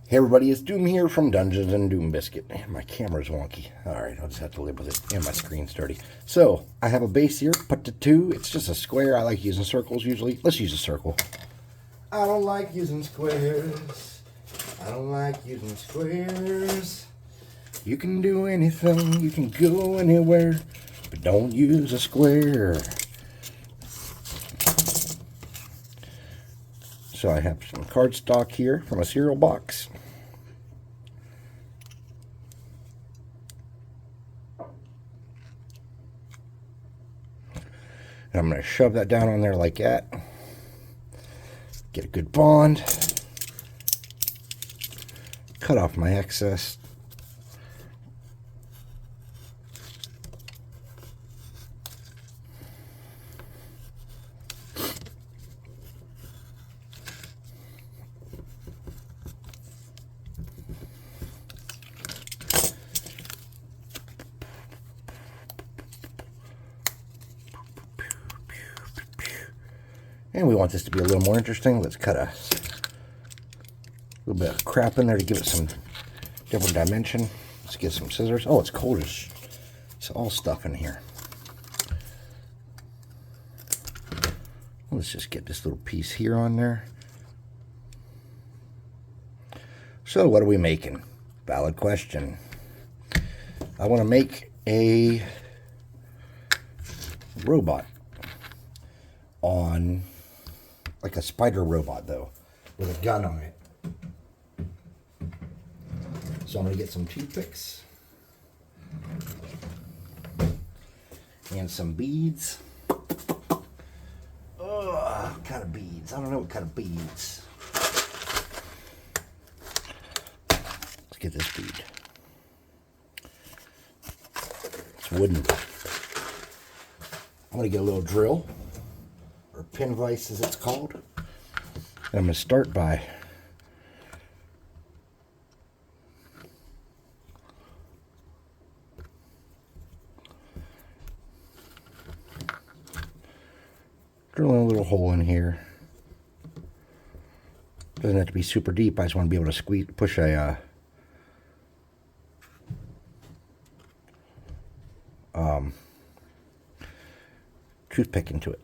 Hey everybody, it's Doom here from Dungeons and Doom Biscuit. Man, my camera's wonky. Alright, I'll just have to live with it. And my screen's dirty. So, I have a base here, put to 2. It's just a square. I like using circles usually. Let's use a circle. I don't like using squares. I don't like using squares. You can do anything, you can go anywhere, but don't use a square. So I have some cardstock here from a cereal box. And I'm going to shove that down on there like that. Get a good bond. Cut off my excess. And we want this to be a little more interesting. Let's cut a little bit of crap in there to give it some different dimension. Let's get some scissors. Oh, it's cold as it's all stuff in here. Let's just get this little piece here on there. So what are we making? Valid question. I want to make a robot on like a spider robot though, with a gun on it. So I'm going to get some toothpicks and some beads. Oh, what kind of beads? I don't know what kind of beads. Let's get this bead. It's wooden. I'm going to get a little drill, or pin vise as it's called. And I'm going to start by drilling a little hole in here. Doesn't have to be super deep. I just want to be able to push a toothpick into it.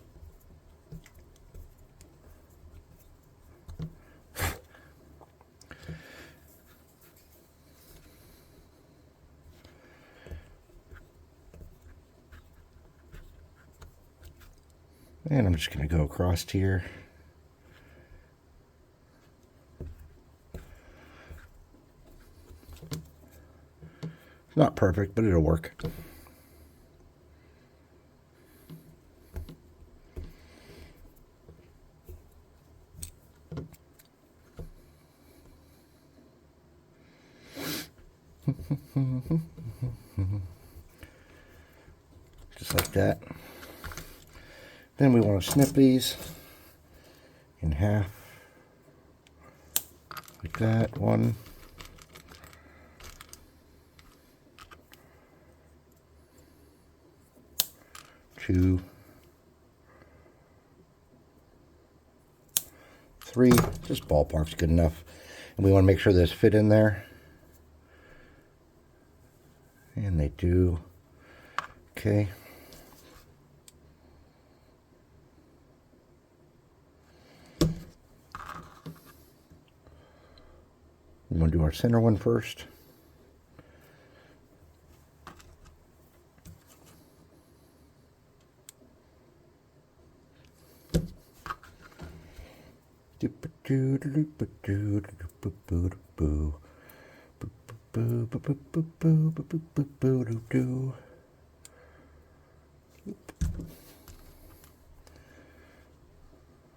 And I'm just going to go across here. It's not perfect, but it'll work. Just like that. Then we want to snip these in half, like that. 1, 2, 3. Just ballpark's good enough. And we want to make sure this fit in there. And they do. Okay. We're going to do our center one first. And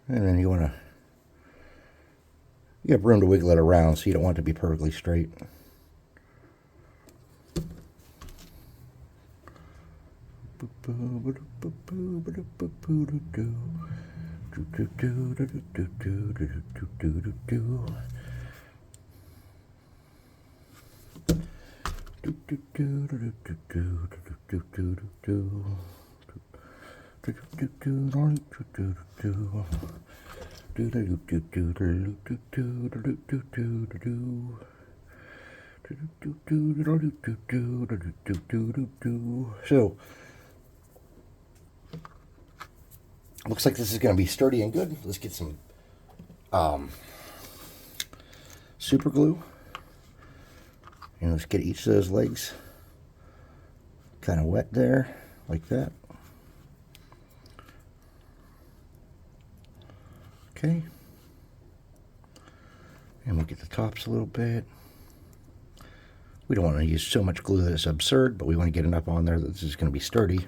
then you have room to wiggle it around, so you don't want it to be perfectly straight. So, looks like this is going to be sturdy and good. Let's get some super glue. And let's get each of those legs kind of wet there, like that. Okay. And we'll get the tops a little bit. We don't want to use so much glue that it's absurd, but we want to get enough on there that this is going to be sturdy.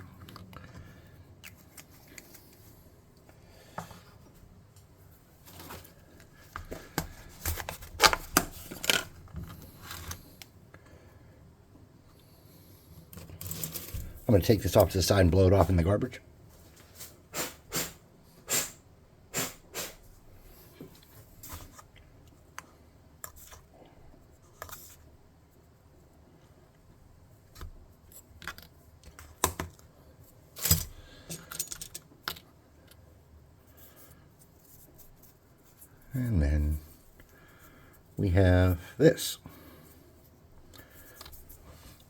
I'm going to take this off to the side and blow it off in the garbage. And then we have this.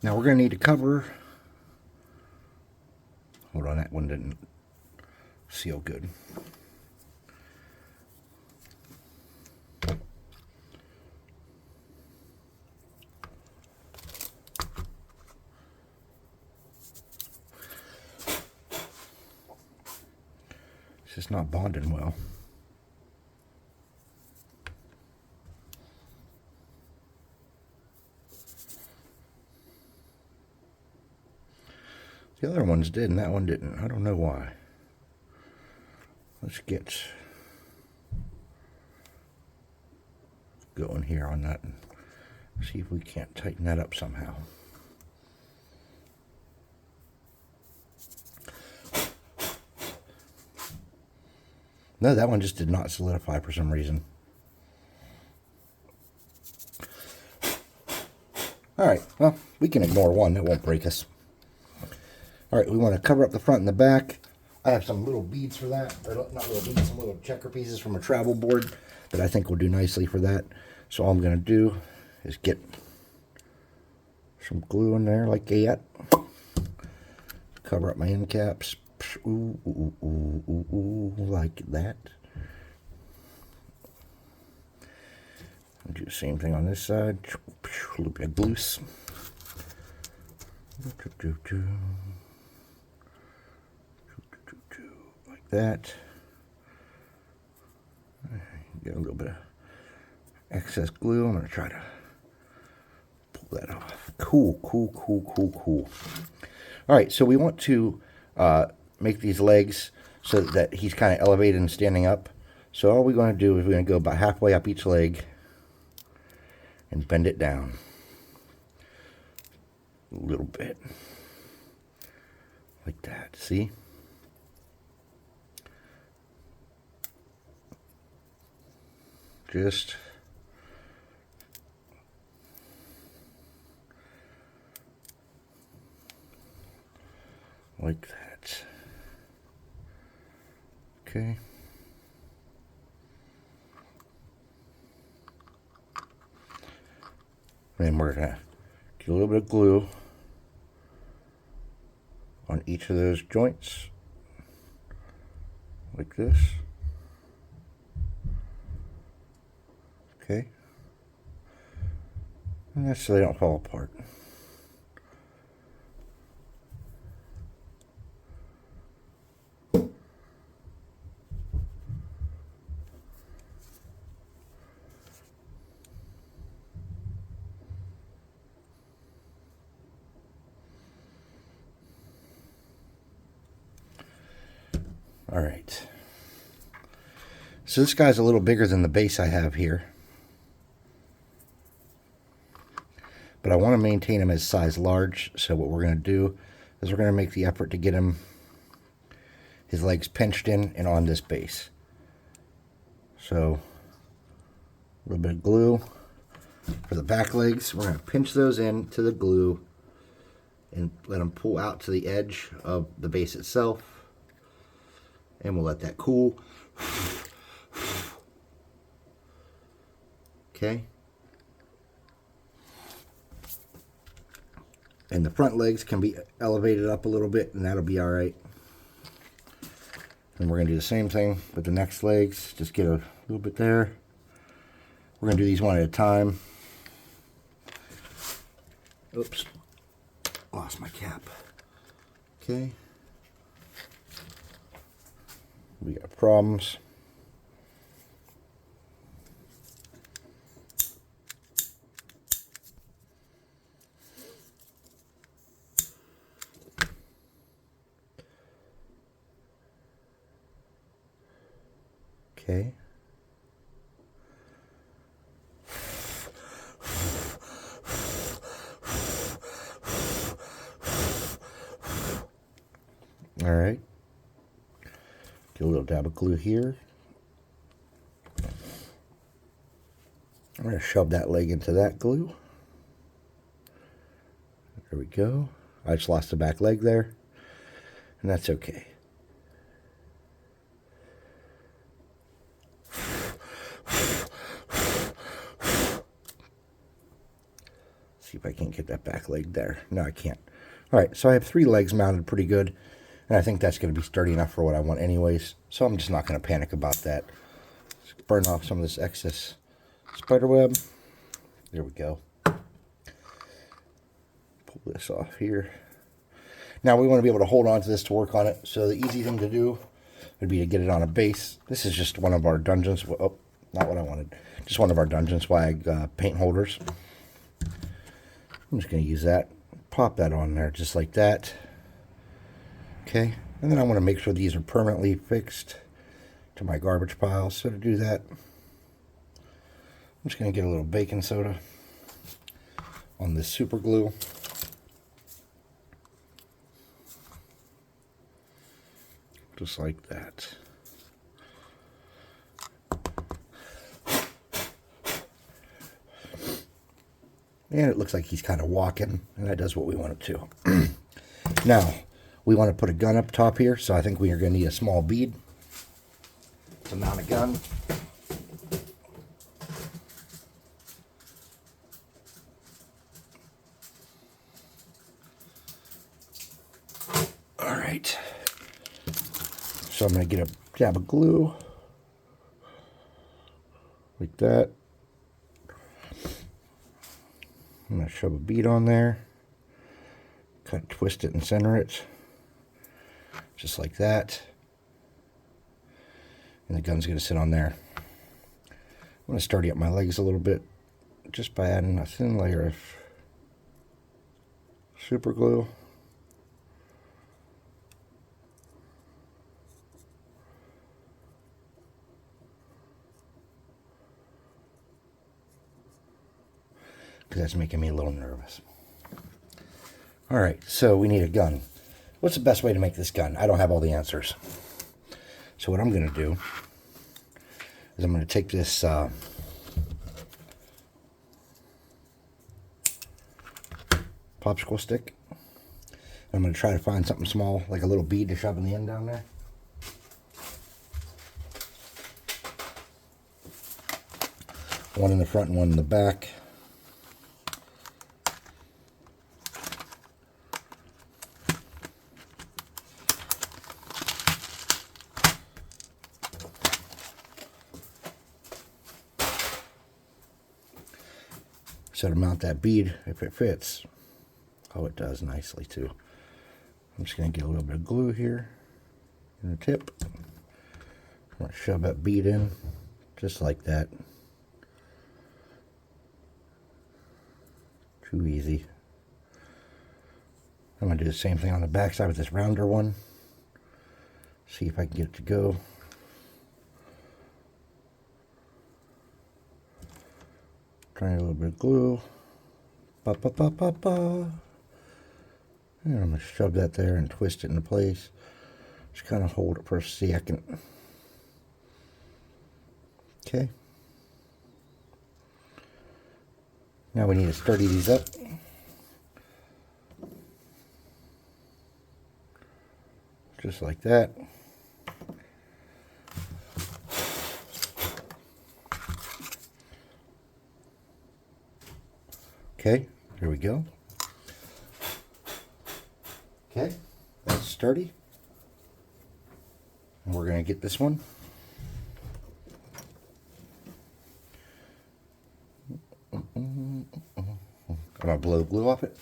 Now we're going to need to cover. Hold on, that one didn't seal good. It's just not bonding well. The other ones did, and that one didn't. I don't know why. Let's get going here on that and see if we can't tighten that up somehow. No, that one just did not solidify for some reason. Alright, well, we can ignore one. That won't break us. Alright, we want to cover up the front and the back. I have some little beads for that. Or not little beads, some little checker pieces from a travel board that I think will do nicely for that. So all I'm going to do is get some glue in there like that. Cover up my end caps. Ooh, ooh, ooh, ooh, ooh, like that. I'll do the same thing on this side. A little bit of glue. Like that. Get a little bit of excess glue. I'm going to try to pull that off. Cool, cool, cool, cool, cool. All right, so we want to make these legs so that he's kind of elevated and standing up. So all we're going to do is we're going to go about halfway up each leg and bend it down a little bit. Like that, see? Just like that. Okay. Then we're going to get a little bit of glue on each of those joints, like this. Okay. And that's so they don't fall apart. All right. So this guy's a little bigger than the base I have here. But I want to maintain him as size large, so what we're going to do is we're going to make the effort to get him, his legs pinched in and on this base. So, a little bit of glue for the back legs. We're going to pinch those in to the glue and let them pull out to the edge of the base itself. And we'll let that cool. Okay. And the front legs can be elevated up a little bit, and that'll be all right. And we're going to do the same thing with the next legs. Just get a little bit there. We're going to do these one at a time. Oops. Lost my cap. Okay. We got problems. Okay. All right. Get a little dab of glue here. I'm going to shove that leg into that glue. There we go. I just lost the back leg there, and that's okay. See if I can get that back leg there. No, I can't. All right, so I have 3 legs mounted pretty good, and I think that's going to be sturdy enough for what I want anyways, so I'm just not going to panic about that. Let's burn off some of this excess spider web. There we go. Pull this off here. Now we want to be able to hold on to this to work on it, so the easy thing to do would be to get it on a base. This is just one of our Dungeon Swag, oh, not what I wanted. Just one of our Dungeon Swag paint holders. I'm just going to use that. Pop that on there just like that. Okay, and then I want to make sure these are permanently fixed to my garbage pile. So to do that, I'm just going to get a little baking soda on this super glue. Just like that. And it looks like he's kind of walking, and that does what we want it to. Now, we want to put a gun up top here, so I think we are going to need a small bead to mount a gun. All right. So I'm going to get a dab of glue, like that. I'm going to shove a bead on there, cut, twist it, and center it, just like that. And the gun's going to sit on there. I'm going to sturdy up my legs a little bit, just by adding a thin layer of super glue. Because that's making me a little nervous. All right, so we need a gun. What's the best way to make this gun? I don't have all the answers. So what I'm going to do is I'm going to take this popsicle stick. I'm going to try to find something small, like a little bead to shove in the end down there. One in the front and one in the back. So to mount that bead, if it fits, oh, it does nicely too. I'm just going to get a little bit of glue here in the tip. I'm going to shove that bead in, just like that. Too easy. I'm going to do the same thing on the back side with this rounder one. See if I can get it to go. Try a little bit of glue. Ba, ba, ba, ba, ba. And I'm going to shove that there and twist it into place. Just kind of hold it for a second. Okay. Now we need to sturdy these up. Just like that. Okay, here we go. Okay, that's sturdy. And we're going to get this one. I'm going to blow the glue off it.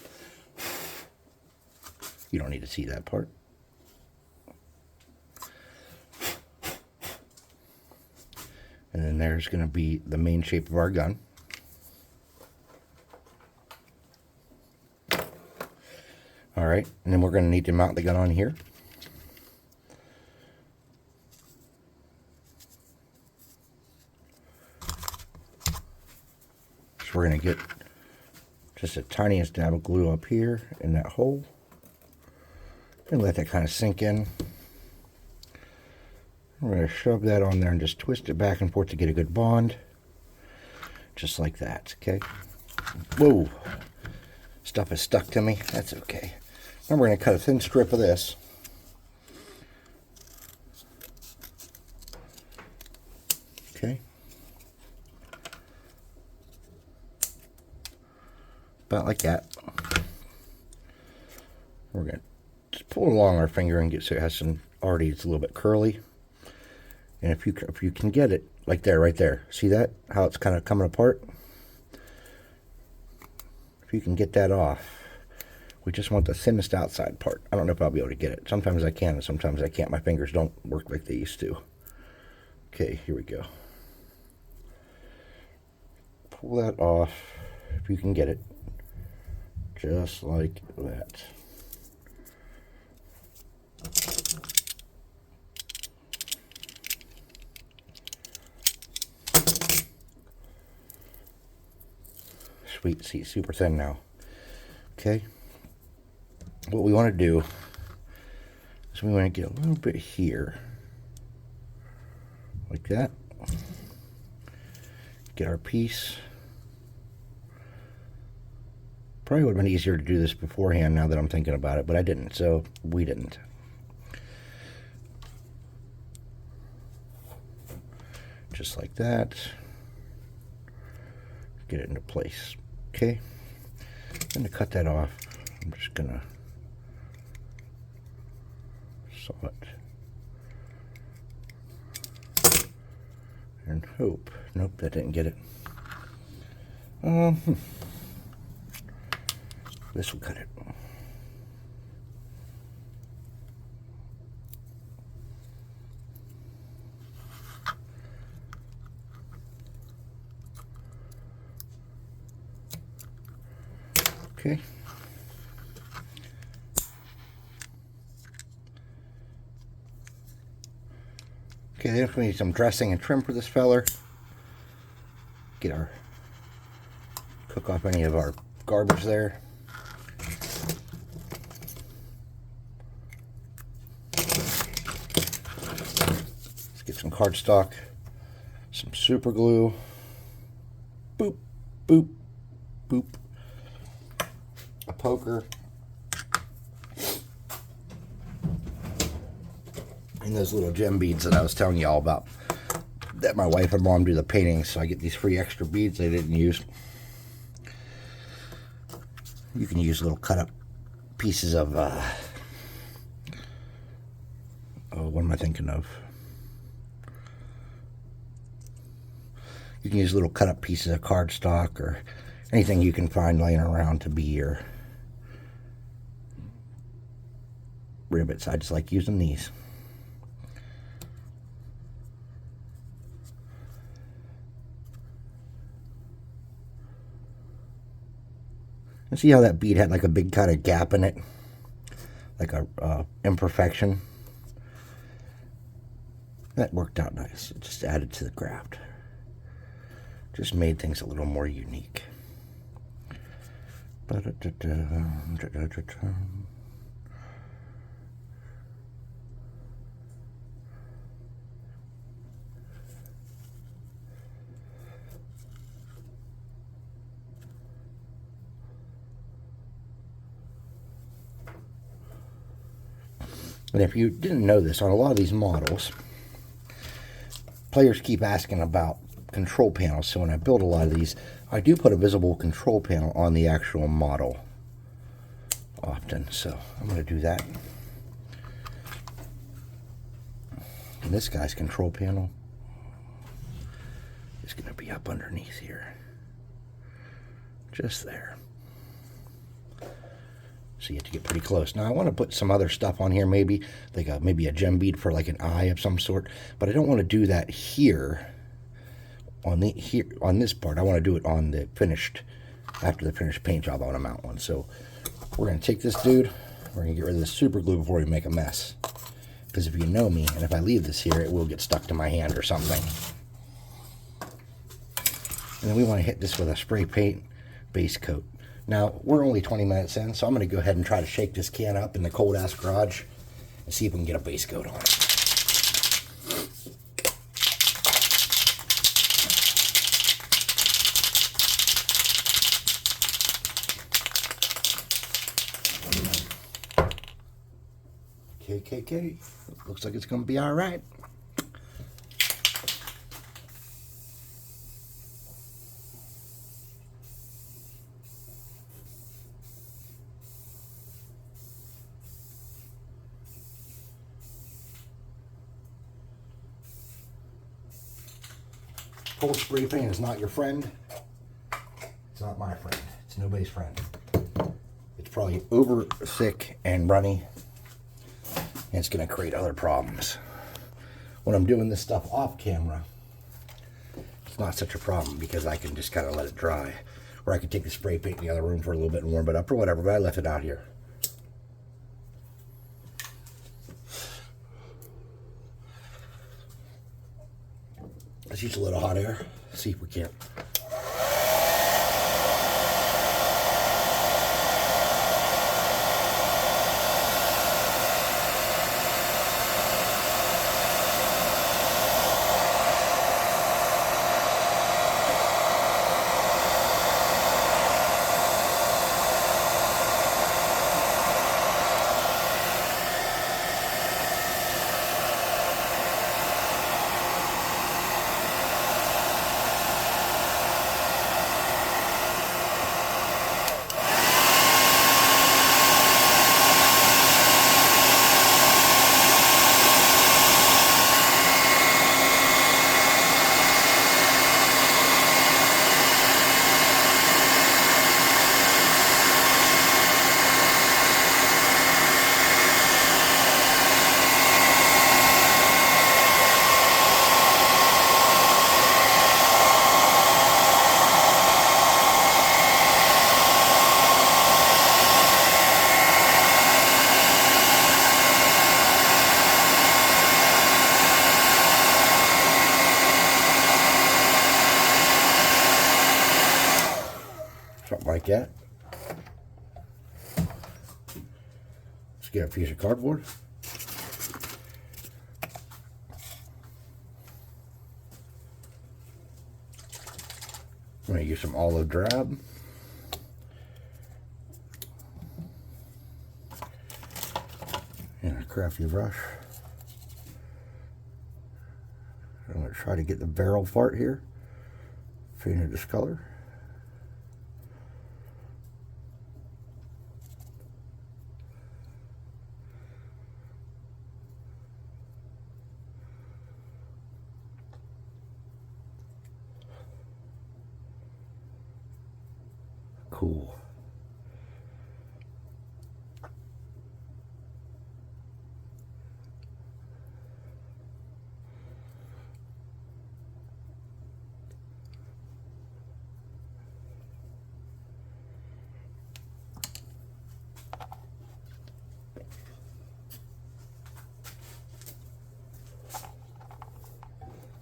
You don't need to see that part. And then there's going to be the main shape of our gun. All right, and then we're going to need to mount the gun on here. So we're going to get just the tiniest dab of glue up here in that hole. And let that kind of sink in. We're going to shove that on there and just twist it back and forth to get a good bond. Just like that, okay? Whoa! Stuff is stuck to me. That's okay. Now we're going to cut a thin strip of this. Okay. About like that. We're going to just pull along our finger and get so it has some, already it's a little bit curly. And if you can get it like there, right there. See that? How it's kind of coming apart? If you can get that off. We just want the thinnest outside part. I don't know if I'll be able to get it. Sometimes I can and sometimes I can't. My fingers don't work like they used to. Okay, here we go. Pull that off if you can get it. Just like that. Sweet, see, super thin now. Okay. What we want to do is we want to get a little bit here. Like that. Get our piece. Probably would have been easier to do this beforehand now that I'm thinking about it, but I didn't, so we didn't. Just like that. Get it into place. Okay. I'm going to cut that off. I'm just going to saw it. And hope. Nope, that didn't get it. This will cut it. Okay. Okay, then we need some dressing and trim for this feller. Get our, cook off any of our garbage there. Let's get some cardstock, some super glue. Boop, boop, boop. A poker. And those little gem beads that I was telling you all about, that my wife and mom do the paintings, so I get these free extra beads they didn't use. You can use little cut up pieces of what am I thinking of? You can use little cut up pieces of cardstock or anything you can find laying around to be your ribbons. I just like using these. And see how that bead had like a big kind of gap in it? Like a imperfection. That worked out nice. It just added to the craft. Just made things a little more unique. And if you didn't know this, on a lot of these models, players keep asking about control panel. So when I build a lot of these, I do put a visible control panel on the actual model often. So I'm going to do that. And this guy's control panel is going to be up underneath here. Just there. So you have to get pretty close. Now I want to put some other stuff on here, maybe like maybe a gem bead for like an eye of some sort, but I don't want to do that here on this part. I want to do it on the finished, after the finished paint job. I want to mount one. So we're going to take this dude, we're going to get rid of this super glue before we make a mess. Because if you know me, and if I leave this here, it will get stuck to my hand or something. And then we want to hit this with a spray paint base coat. Now, we're only 20 minutes in, so I'm going to go ahead and try to shake this can up in the cold-ass garage and see if we can get a base coat on it. KKK. Looks like it's going to be all right. Cold spray paint is not your friend. It's not my friend. It's nobody's friend. It's probably over thick and runny, and it's going to create other problems. When I'm doing this stuff off camera, it's not such a problem because I can just kind of let it dry. Or I could take the spray paint in the other room for a little bit and warm it up or whatever, but I left it out here. Let's use a little hot air, see if we can't. Something like that. Let's get a piece of cardboard. I'm going to use some olive drab. And a crafty brush. I'm going to try to get the barrel part here. Painted this color. Cool.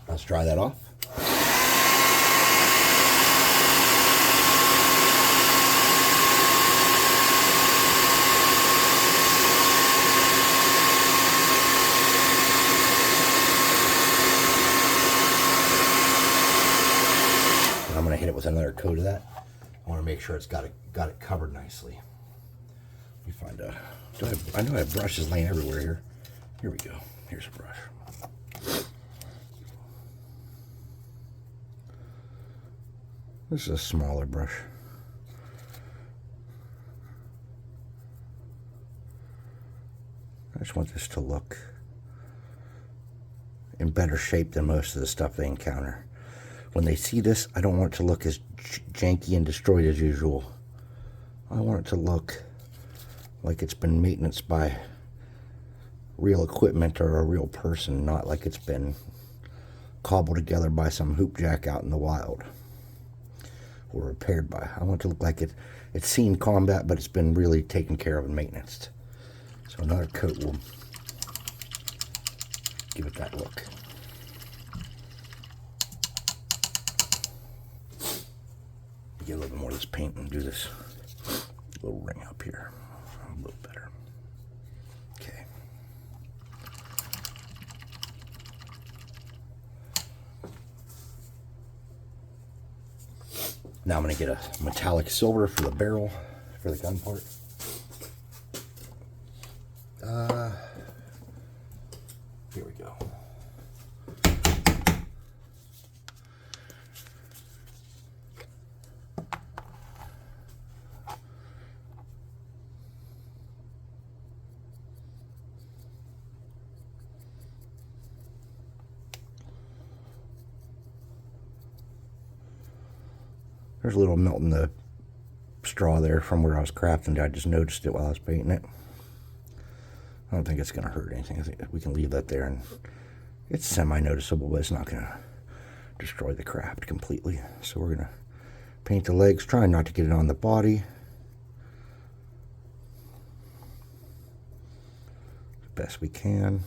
Let's dry that off. I'm going to hit it with another coat of that. I want to make sure it's got it covered nicely. Let me find a. I know I have brushes laying everywhere here. Here we go. Here's a brush. This is a smaller brush. I just want this to look in better shape than most of the stuff they encounter. When they see this, I don't want it to look as janky and destroyed as usual. I want it to look like it's been maintained by real equipment or a real person, not like it's been cobbled together by some hoopjack out in the wild or repaired by. I want it to look like it's seen combat, but it's been really taken care of and maintained. So another coat will give it that look. Get a little bit more of this paint and do this little ring up here a little better. Okay. Now I'm going to get a metallic silver for the barrel, for the gun part. Here we go. There's a little melt in the straw there from where I was crafting. I just noticed it while I was painting it. I don't think it's going to hurt anything. I think we can leave that there, and it's semi-noticeable, but it's not going to destroy the craft completely. So we're going to paint the legs, trying not to get it on the body. As best we can.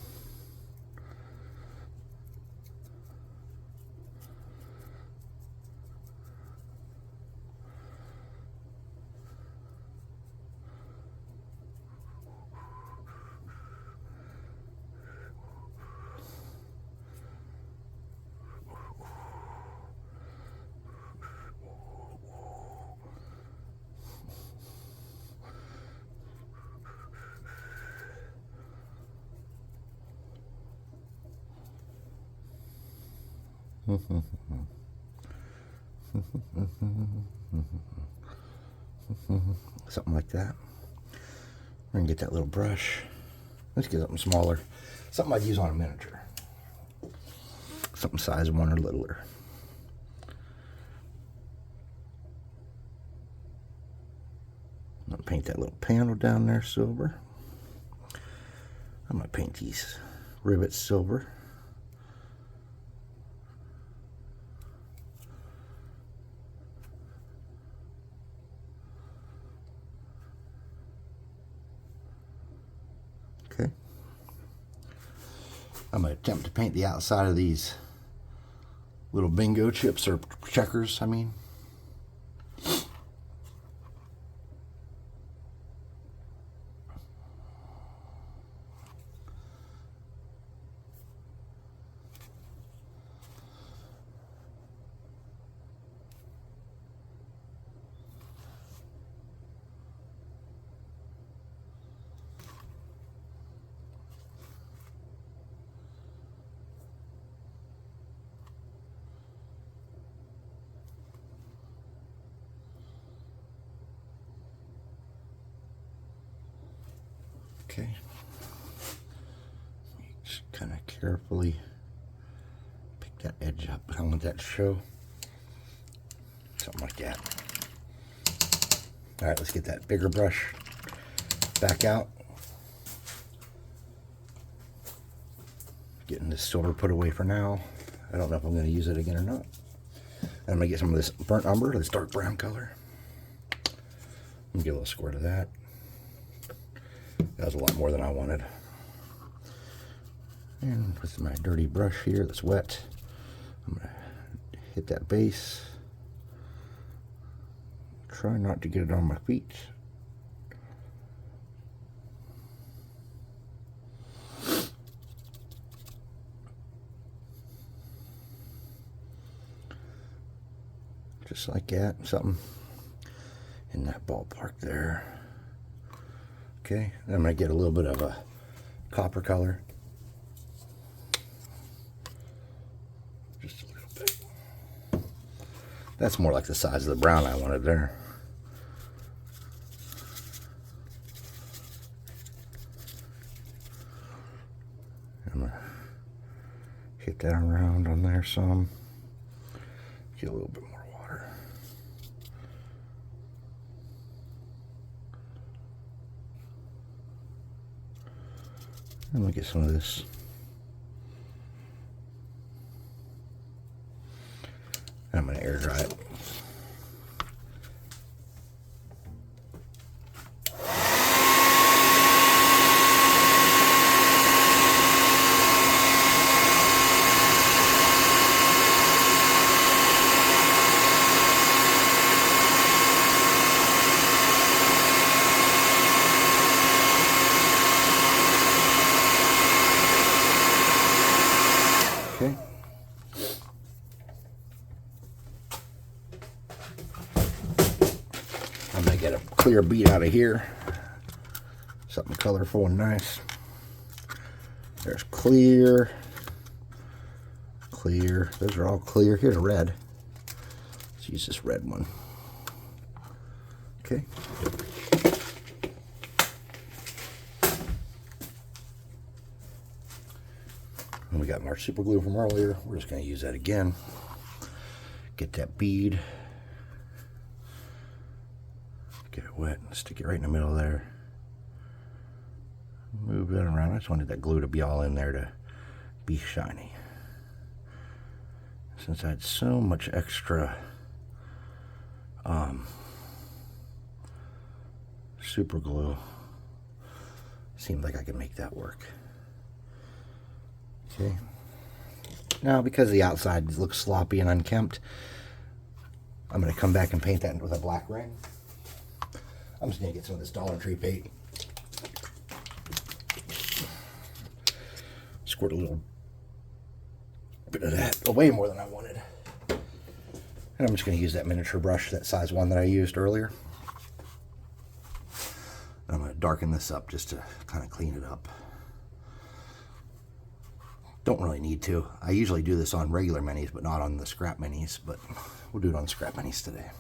Something like that. We're gonna get that little brush. Let's get something smaller. Something I'd use on a miniature. Something size 1 or littler. I'm gonna paint that little panel down there silver. I'm gonna paint these rivets silver. Okay. I'm going to attempt to paint the outside of these little bingo chips, or checkers, I mean. Okay, just kind of carefully pick that edge up. I want that to show. Something like that. All right, let's get that bigger brush back out. Getting this silver put away for now. I don't know if I'm going to use it again or not. And I'm going to get some of this burnt umber, this dark brown color. I'm going to get a little squirt of that. That was a lot more than I wanted. And with my dirty brush here that's wet, I'm going to hit that base. Try not to get it on my feet. Just like that, something in that ballpark there. Okay, then I'm going to get a little bit of a copper color. Just a little bit. That's more like the size of the brown I wanted there. I'm going to hit that around on there some. Get a little bit more water. And we'll get some of this. I'm going to air dry it. Okay. I'm going to get a clear bead out of here. Something colorful and nice. There's clear. Clear. Those are all clear. Here's a red. Let's use this red one. Okay. And we got our super glue from earlier. We're just going to use that again. Get that bead. Get it wet. Stick it right in the middle there. Move that around. I just wanted that glue to be all in there to be shiny. Since I had so much extra super glue, seemed like I could make that work. Okay. Now, because the outside looks sloppy and unkempt, I'm going to come back and paint that with a black ring. I'm just going to get some of this Dollar Tree paint. Squirt a little bit of that, way more than I wanted. And I'm just going to use that miniature brush, that size 1 that I used earlier. I'm going to darken this up just to kind of clean it up. Don't really need to. I usually do this on regular minis, but not on the scrap minis, but we'll do it on scrap minis today.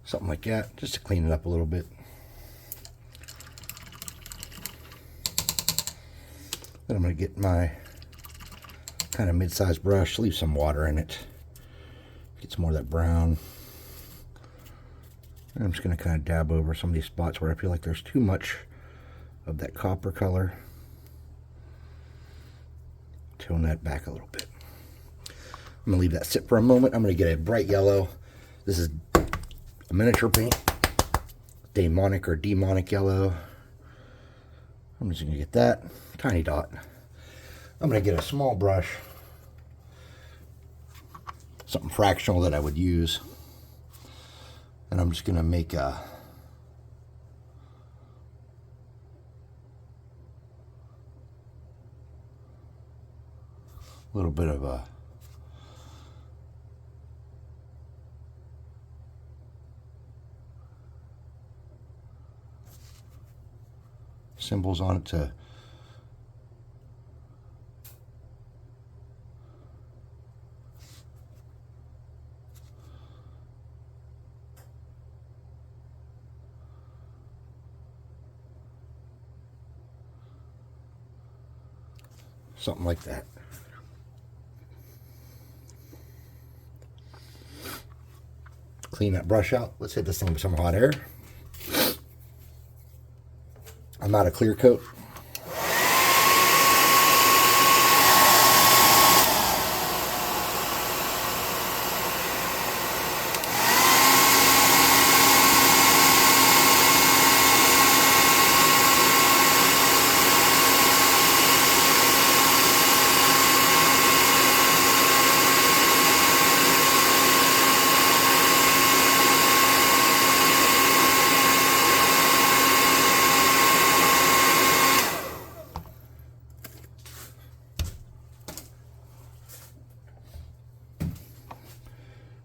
Something like that, just to clean it up a little bit. Then I'm going to get my kind of mid-sized brush, leave some water in it. Get some more of that brown. And I'm just going to kind of dab over some of these spots where I feel like there's too much of that copper color. Tone that back a little bit. I'm going to leave that sit for a moment. I'm going to get a bright yellow. This is a miniature paint. Demonic or demonic yellow. I'm just going to get that. Tiny dot. I'm going to get a small brush. Something fractional that I would use. And I'm just going to make a little bit of a symbols on it to something like that. Clean that brush out. Let's hit this thing with some hot air. I'm out of clear coat.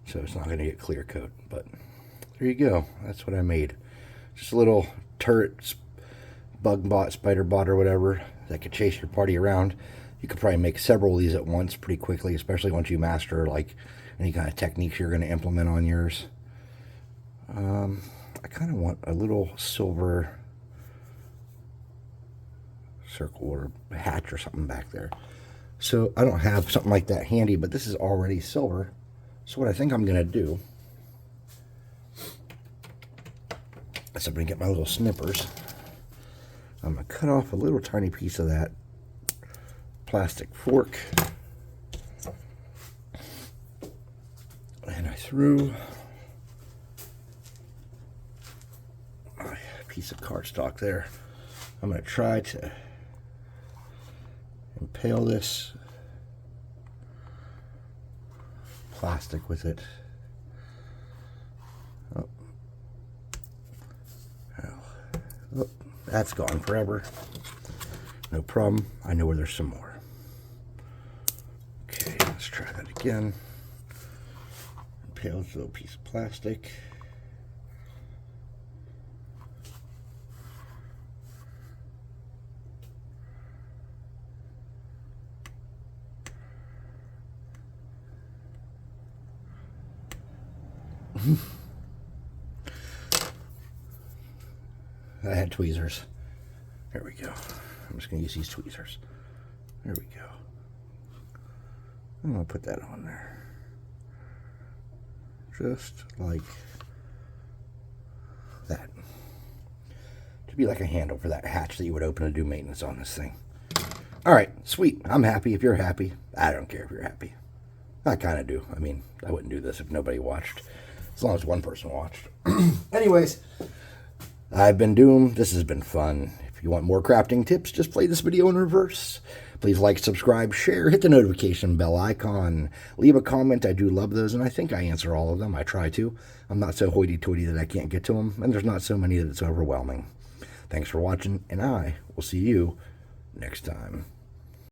so it's not going to get clear coat. But there you go. That's what I made. Just a little turret, bug bot, spider bot, or whatever that could chase your party around. You could probably make several of these at once pretty quickly, especially once you master like any kind of techniques you're going to implement on yours. I kind of want a little silver circle or hatch or something back there. So I don't have something like that handy, but this is already silver. So what I think I'm going to do is I'm going to get my little snippers. I'm going to cut off a little tiny piece of that plastic fork. And I threw a piece of cardstock there. I'm going to try to impale this plastic with it. Oh. Oh, that's gone forever. No problem. I know where there's some more. Okay, let's try that again. Impale this little piece of plastic. I had tweezers. There we go. I'm just going to use these tweezers. There we go. I'm going to put that on there. Just like that. To be like a handle for that hatch that you would open to do maintenance on this thing. Alright, sweet. I'm happy if you're happy. I don't care if you're happy. I kind of do. I mean, I wouldn't do this if nobody watched. As long as one person watched. Anyways, I've been Doom. This has been fun. If you want more crafting tips, just play this video in reverse. Please like, subscribe, share, hit the notification bell icon. Leave a comment. I do love those, and I think I answer all of them. I try to. I'm not so hoity-toity that I can't get to them, and there's not so many that it's overwhelming. Thanks for watching, and I will see you next time.